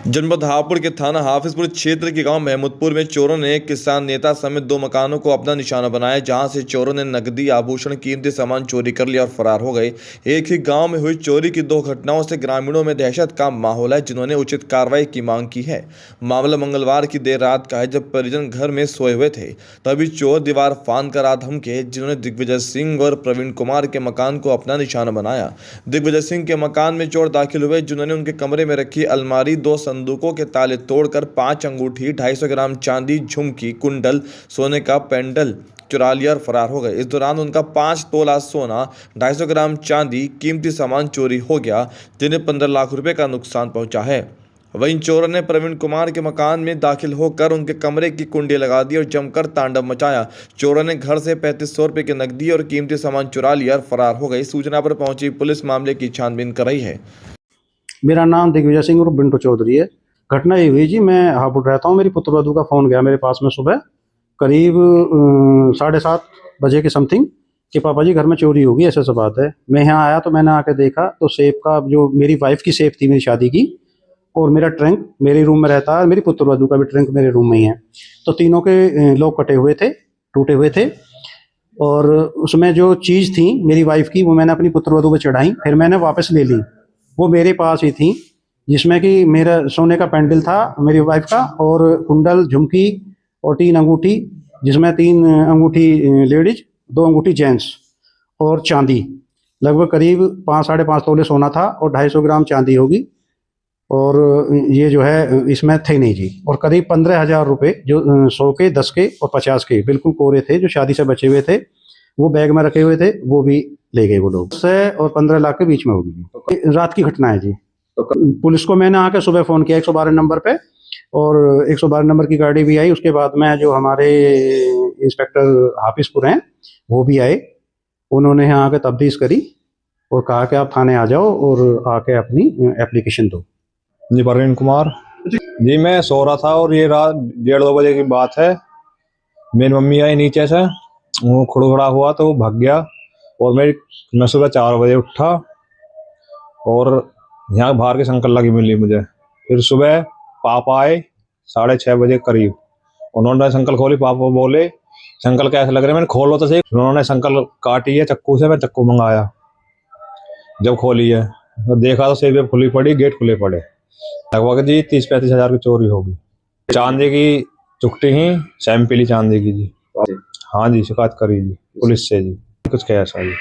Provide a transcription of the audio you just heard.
जनपद हापुड़ के थाना हाफिजपुर क्षेत्र के गांव महमूदपुर में चोरों ने एक किसान नेता समेत 2 मकानों को अपना निशाना बनाया, जहां से चोरों ने नकदी, आभूषण, कीमती सामान चोरी कर लिया और फरार हो गए। एक ही गांव में हुई चोरी की 2 घटनाओं से ग्रामीणों में दहशत का माहौल है, जिन्होंने उचित कार्रवाई की मांग की है। मामला मंगलवार की देर रात का है, जब परिजन घर में सोए हुए थे, तभी चोर दीवार फांद कर आ धमके, जिन्होंने दिग्विजय सिंह और प्रवीण कुमार के मकान को अपना निशाना बनाया। दिग्विजय सिंह के मकान में चोर दाखिल हुए, जिन्होंने उनके कमरे में रखी अलमारी, 2 संदूकों के ताले तोड़कर 5 अंगूठी, 250 ग्राम चांदी, झुमकी, कुंडल, सोने का पेंडल चुरा लिया और फरार हो गए। इस दौरान उनका 5 तोला सोना, 250 ग्राम चांदी, कीमती सामान चोरी हो गया, जिन्हें 15 लाख रुपए का नुकसान पहुंचा है। वहीं चोरों ने प्रवीण कुमार के मकान में दाखिल होकर उनके कमरे की कुंडी लगा दी और जमकर तांडव मचाया। चोरों ने घर से 3500 रुपए की नकदी और कीमती सामान चुरा लिया और फरार हो गई। सूचना पर पहुंची पुलिस मामले की छानबीन कर रही है। मेरा नाम दिग्विजय सिंह और बिंटू चौधरी है। घटना ये हुई जी, मैं हापुड़ रहता हूँ। मेरी पुत्रवधू का फ़ोन गया मेरे पास में सुबह करीब 7:30 बजे के समथिंग कि पापा जी घर में चोरी होगी, ऐसे सब बात है। मैं यहाँ आया तो मैंने आके देखा तो सेफ का, जो मेरी वाइफ की सेफ थी मेरी शादी की, और मेरा ट्रंक मेरे रूम में रहता है, मेरी पुत्रवधू का भी ट्रंक मेरे रूम में ही है। तो तीनों के लॉक कटे हुए थे, टूटे हुए थे, और उसमें जो चीज़ थी मेरी वाइफ की वो मैंने अपनी पुत्रवधू को चढ़ाई, फिर मैंने वापस ले ली। वो मेरे पास ही थी, जिसमें कि मेरा सोने का पेंडल था मेरी वाइफ का, और कुंडल, झुमकी और 3 अंगूठी, जिसमें 3 अंगूठी लेडीज, 2 अंगूठी जेंट्स, और चांदी लगभग करीब 5 साढ़े 5 तोले सोना था और 250 ग्राम चांदी होगी। और ये जो है इसमें थे नहीं जी। और करीब 15,000 रुपये, जो 100 के, 10 के और 50 के बिल्कुल कोरे थे, जो शादी से बचे हुए थे, वो बैग में रखे हुए थे, वो भी ले गए वो लोग। 10 और 15 लाख के बीच में होगी। रात की घटना है जी। पुलिस को मैंने आके सुबह फ़ोन किया 112 नंबर पे, और 112 नंबर की गाड़ी भी आई। उसके बाद में जो हमारे इंस्पेक्टर हाफिजपुर हैं वो भी आए। उन्होंने यहाँ आके तफ्तीश करी और कहा कि आप थाने आ जाओ और आके अपनी एप्लीकेशन दो। जी, प्रवीण कुमार जी। मैं सो रहा था और ये रात 1:30-2 बजे की बात है। मेरी मम्मी आई नीचे से, वो खुड़खुड़ा हुआ तो वो भाग गया, और मैं सुबह 4 बजे उठा और यहाँ बाहर की संकल लगी मिली मुझे। फिर सुबह पापा आए 6:30 बजे करीब, उन्होंने संकल खोली। पापा बोले संकल कैसे लग रहे? मैंने खोलो तो सही। उन्होंने संकल काटी है चाकू से, मैं चाकू मंगाया। जब खोली है तो देखा तो सेब खुली पड़ी, गेट खुले पड़े। लगभग जी 30-35 हजार की चोरी होगी। चांदी की चुकटी ही, सैंपली चांदी की जी। हाँ जी, शिकायत करी जी पुलिस से जी, कुछ कैसा जी।